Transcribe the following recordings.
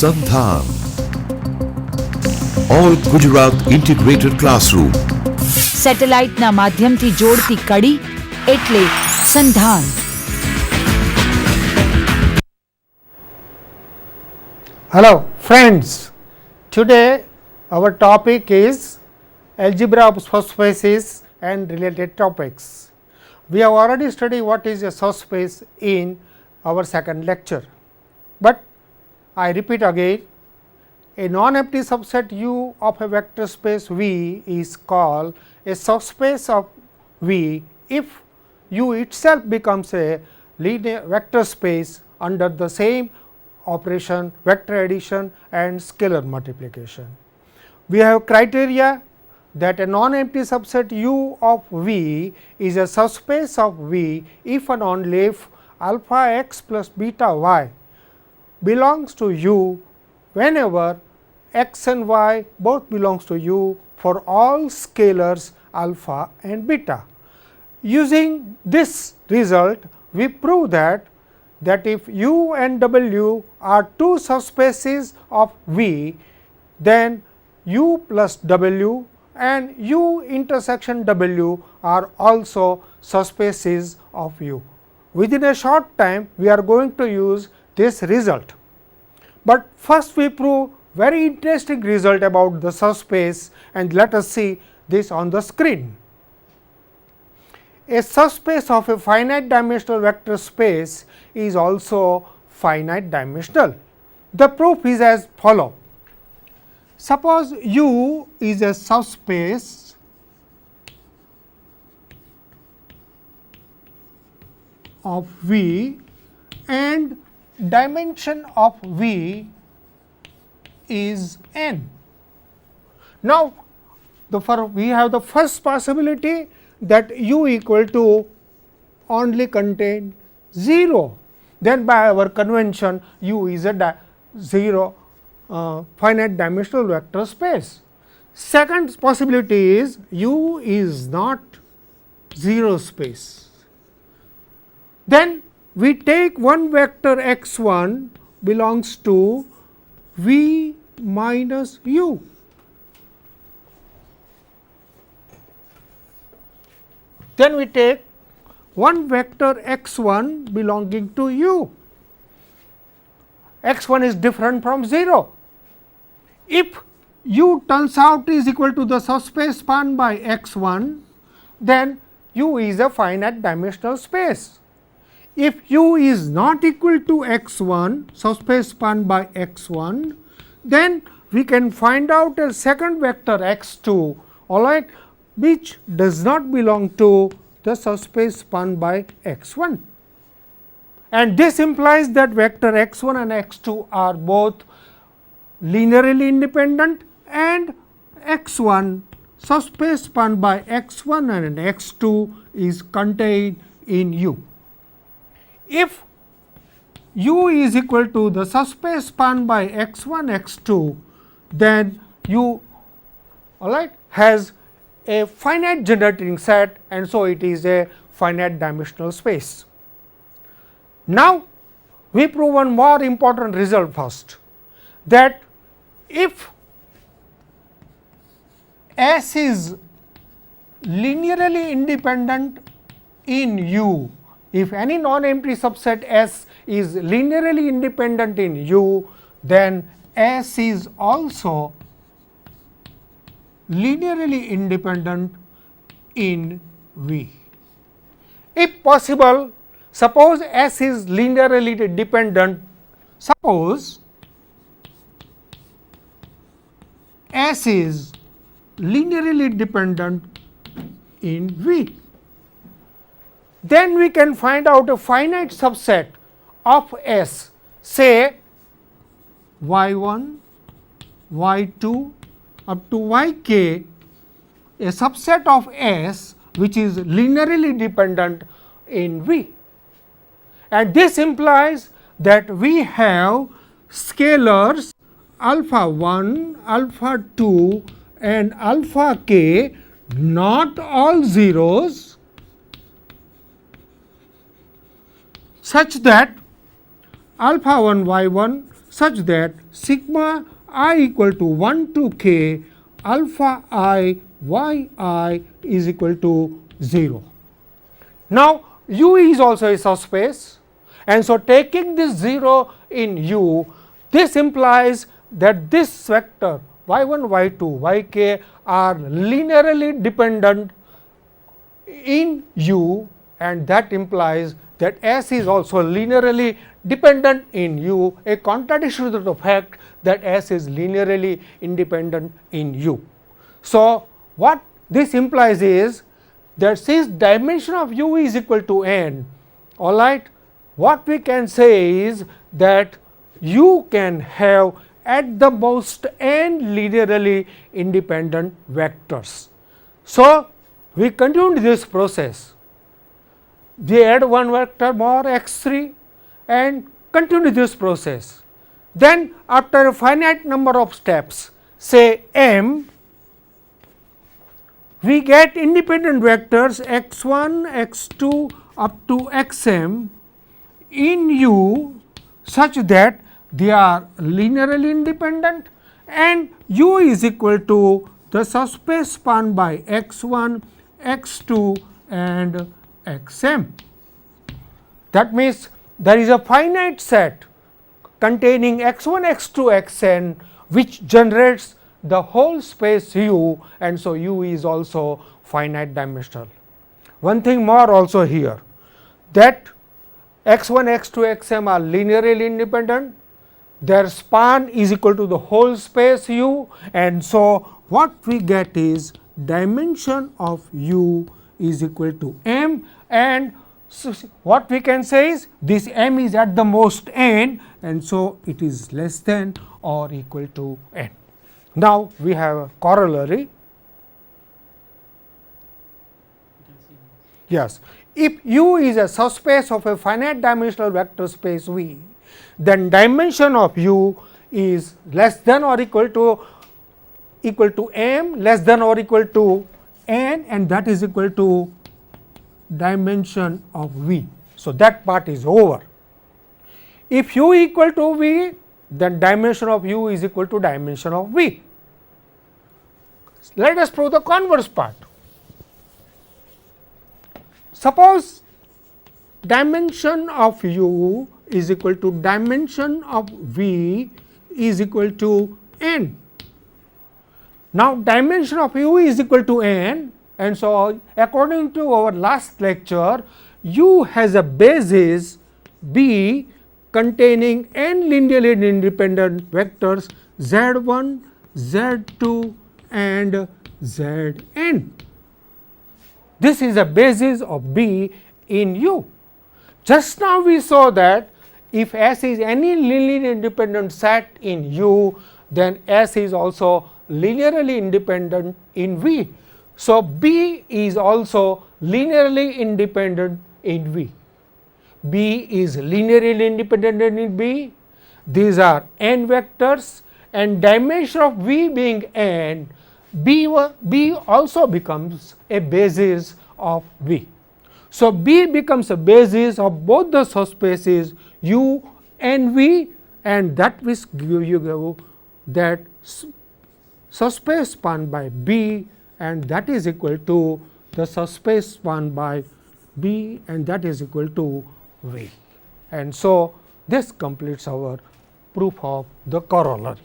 Sandhan. All Gujarat Integrated Classroom. સેટેલાઇટના માધ્યમથી જોડતી કડી એટલે સંધાન. Hello friends, today our topic is algebra of subspaces and related topics. We have already studied what is a subspace in our second lecture, but I repeat again, a non-empty subset U of a vector space V is called a subspace of V if U itself becomes a linear vector space under the same operation, vector addition and scalar multiplication. We have criteria that a non-empty subset U of V is a subspace of V if and only if alpha x plus beta y belongs to U whenever x and y both belongs to U for all scalars alpha and beta. Using this result, we prove that if U and W are two subspaces of V, then U plus W and U intersection W are also subspaces of U. Within a short time, we are going to use this result, but first we prove very interesting result about the subspace, and let us see this on the screen. A subspace of a finite dimensional vector space is also finite dimensional. The proof is as follows. Suppose U is a subspace of V and dimension of V is n. Now, we have the first possibility that U equal to only contain 0, then by our convention U is a 0 finite dimensional vector space. Second possibility is U is not 0 space. Then we take one vector x 1 belongs to V minus U. Then we take one vector x 1 belonging to U. X 1 is different from 0. If U turns out is equal to the subspace spanned by x 1, then U is a finite dimensional space. If U is not equal to x 1, subspace spanned by x 1, then we can find out a second vector x 2, all right, which does not belong to the subspace spanned by x 1. And this implies that vector x 1 and x 2 are both linearly independent, and x 1 subspace spanned by x 1 and x 2 is contained in U. If U is equal to the subspace spanned by x 1 x 2, then U has a finite generating set, and so it is a finite dimensional space. Now, we prove one more important result first, that if S is linearly independent in U, if any non-empty subset S is linearly independent in U, then S is also linearly independent in V. If possible, suppose S is linearly dependent, suppose S is linearly dependent in V, then we can find out a finite subset of S, say y 1, y 2 up to y k, a subset of S which is linearly dependent in V. And this implies that we have scalars alpha 1, alpha 2 and alpha k, not all zeros, such that alpha 1 y 1 such that sigma I equal to 1 to k alpha I y I is equal to 0. Now, U is also a subspace, and so taking this 0 in U, this implies that this vector y 1, y 2, y k are linearly dependent in U, and that implies that S is also linearly dependent in U, a contradiction to the fact that S is linearly independent in U. So, what this implies is that since dimension of U is equal to n, all right, what we can say is that U can have at the most n linearly independent vectors. So, we continue this process. We add one vector more x 3 and continue this process. Then after a finite number of steps, say m, we get independent vectors x 1, x 2 up to x m in U such that they are linearly independent, and U is equal to the subspace spanned by x 1, x 2 and x m. That means, there is a finite set containing x 1, x 2, x n which generates the whole space U, and so U is also finite dimensional. One thing more also here, that x 1, x 2, x m are linearly independent, their span is equal to the whole space U, and so what we get is dimension of U is equal to m, and so what we can say is this m is at the most n, and so it is less than or equal to n. Now, we have a corollary. Yes, if U is a subspace of a finite dimensional vector space V, then dimension of U is less than or equal to m, less than or equal to n, and that is equal to dimension of V. So, that part is over. If U equal to V, then dimension of U is equal to dimension of V. Let us prove the converse part. Suppose dimension of U is equal to dimension of V is equal to n. Now, dimension of U is equal to n, and so according to our last lecture, U has a basis B containing n linearly independent vectors z1, z2 and zn. This is a basis of B in U. Just now we saw that if S is any linearly independent set in U, then S is also linearly independent in V. So, B is also linearly independent in V. B is linearly independent in B. These are n vectors, and dimension of V being n, B also becomes a basis of V. So, B becomes a basis of both the subspaces U and V, and that will give you that subspace spanned by B, and that is equal to the subspace spanned by B, and that is equal to V. And so, this completes our proof of the corollary.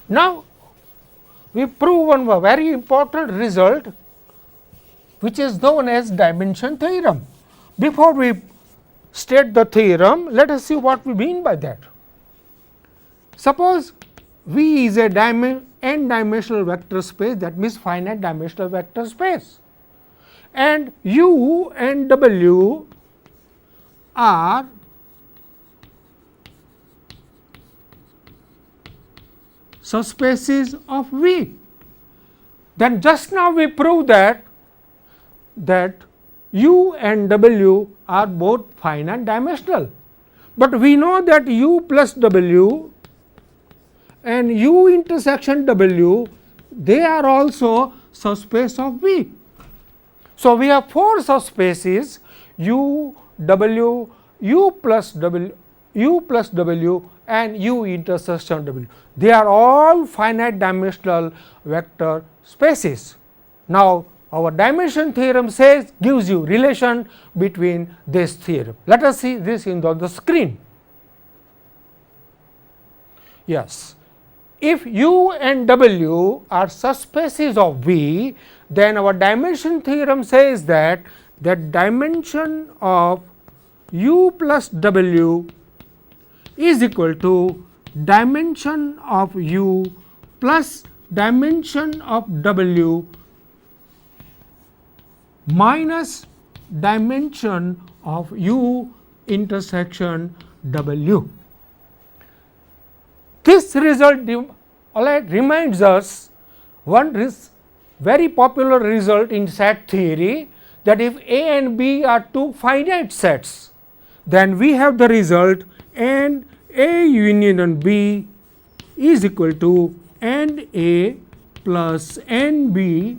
Now, we prove one very important result which is known as dimension theorem. Before we state the theorem, let us see what we mean by that. Suppose V is a n dimensional vector space, that means finite dimensional vector space, and U and W are subspaces of V. Then just now we proved that U and W are both finite dimensional, but we know that U plus W and U intersection W, they are also subspace of V. So, we have 4 subspaces U, W, U plus W, u plus w and u intersection w. They are all finite dimensional vector spaces. Now, our dimension theorem says, gives you relation between this theorem. Let us see this on the screen. Yes, if u and w are subspaces of V, then our dimension theorem says that the dimension of u plus w is equal to dimension of u plus dimension of w minus dimension of u intersection w. This result reminds us one very popular result in set theory, that if A and B are two finite sets, then we have the result and A union B is equal to and A plus n B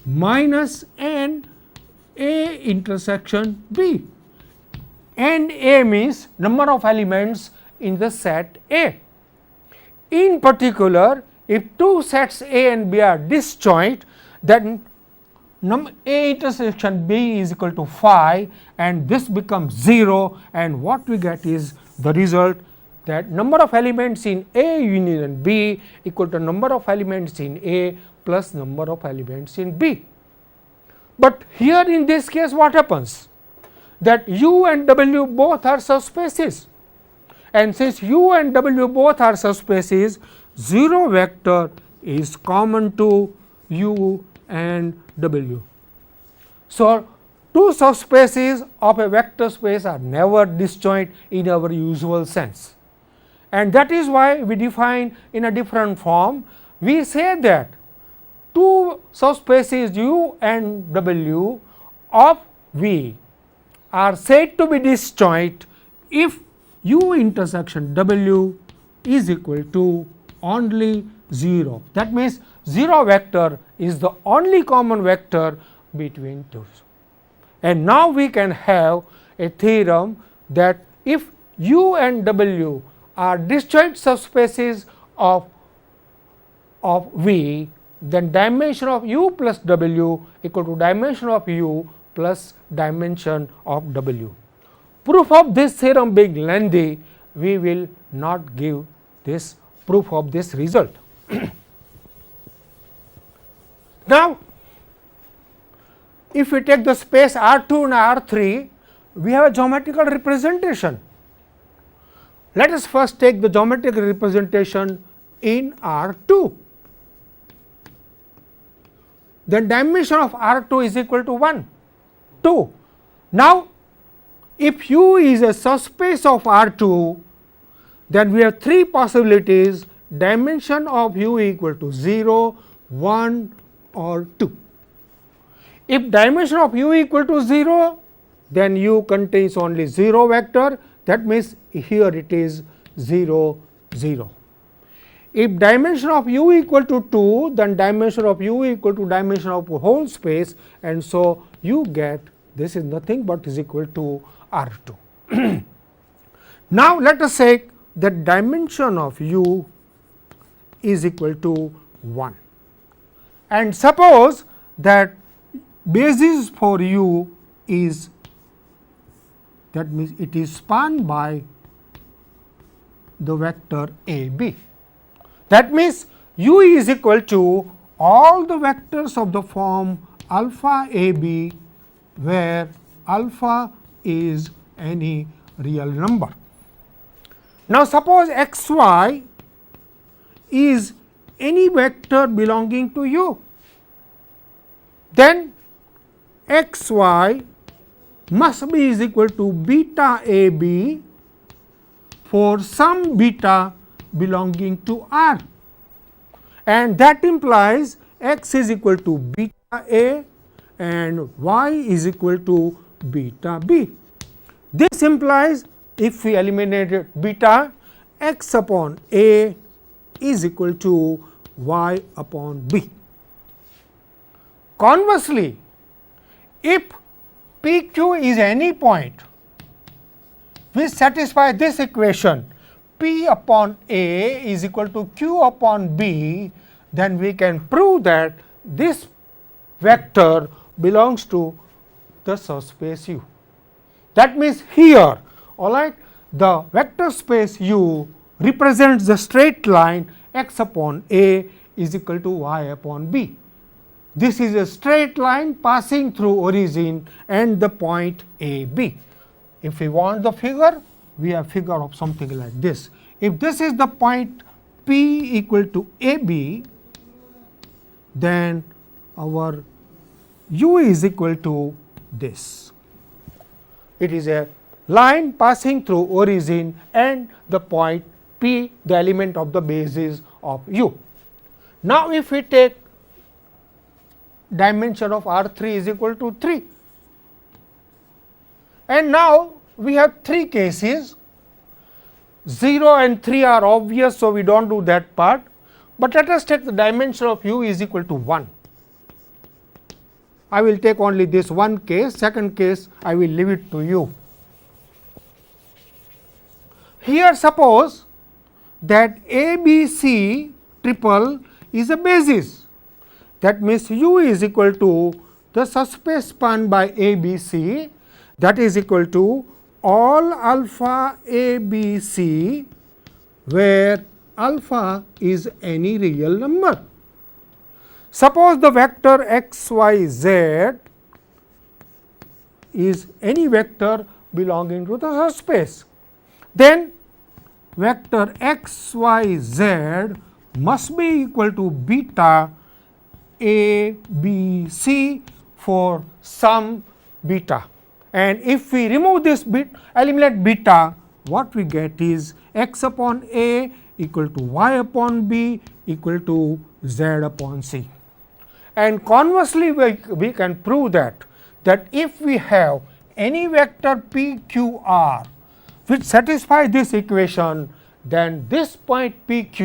minus n A intersection B. And A means number of elements in the set A. In particular, if two sets A and B are disjoint, then A intersection B is equal to phi, and this becomes 0, and what we get is the result that number of elements in A union B equal to number of elements in A plus number of elements in B. But here in this case what happens? That u and w both are subspaces, and since u and w both are subspaces, 0 vector is common to u and w. So, two subspaces of a vector space are never disjoint in our usual sense, and that is why we define in a different form. We say that two subspaces u and w of V are said to be disjoint if u intersection w is equal to only 0. That means, 0 vector is the only common vector between two. And now we can have a theorem that if u and w are disjoint subspaces of V, then dimension of u plus w equal to dimension of u plus dimension of w. Proof of this theorem being lengthy, we will not give this proof of this result. Now, if we take the space R2 and R3, we have a geometrical representation. Let us first take the geometrical representation in R2. The dimension of R2 is equal to 1, 2. Now, if u is a subspace of R2, then we have three possibilities: dimension of u equal to 0, 1 or 2. If dimension of u equal to 0, then u contains only 0 vector, that means here it is 0, 0. If dimension of u equal to 2, then dimension of u equal to dimension of whole space, and so you get this is nothing but is equal to R2. Now, let us say that dimension of u is equal to 1, and suppose that basis for u is, that means it is spanned by the vector a b. That means, u is equal to all the vectors of the form alpha a b, where alpha is any real number. Now, suppose x y is any vector belonging to u, then x y must be is equal to beta a b for some beta belonging to R, and that implies x is equal to beta a and y is equal to beta b. This implies if we eliminate beta, x upon a is equal to y upon b. Conversely, if p q is any point which satisfy this equation, P upon A is equal to Q upon B, then we can prove that this vector belongs to the subspace U. That means here, all right, the vector space U represents the straight line x upon A is equal to y upon B. This is a straight line passing through origin and the point A B. If we want the figure, we have figure of something like this. If this is the point P equal to A B, then our U is equal to this. It is a line passing through origin and the point P, the element of the basis of U. Now, if we take dimension of R3 is equal to 3, and now we have 3 cases, 0 and 3 are obvious, so we do not do that part, but let us take the dimension of U is equal to 1. I will take only this one case, second case I will leave it to you. Here suppose that ABC triple is a basis, that means U is equal to the subspace spanned by ABC, that is equal to all alpha ABC where alpha is any real number. Suppose the vector x, y, z is any vector belonging to the subspace, then vector x, y, z must be equal to beta A, B, C for some beta. And if we remove this bit, eliminate beta, what we get is x upon A equal to y upon B equal to z upon C. And conversely, we can prove that if we have any vector P, Q, R which satisfy this equation, then this point P, Q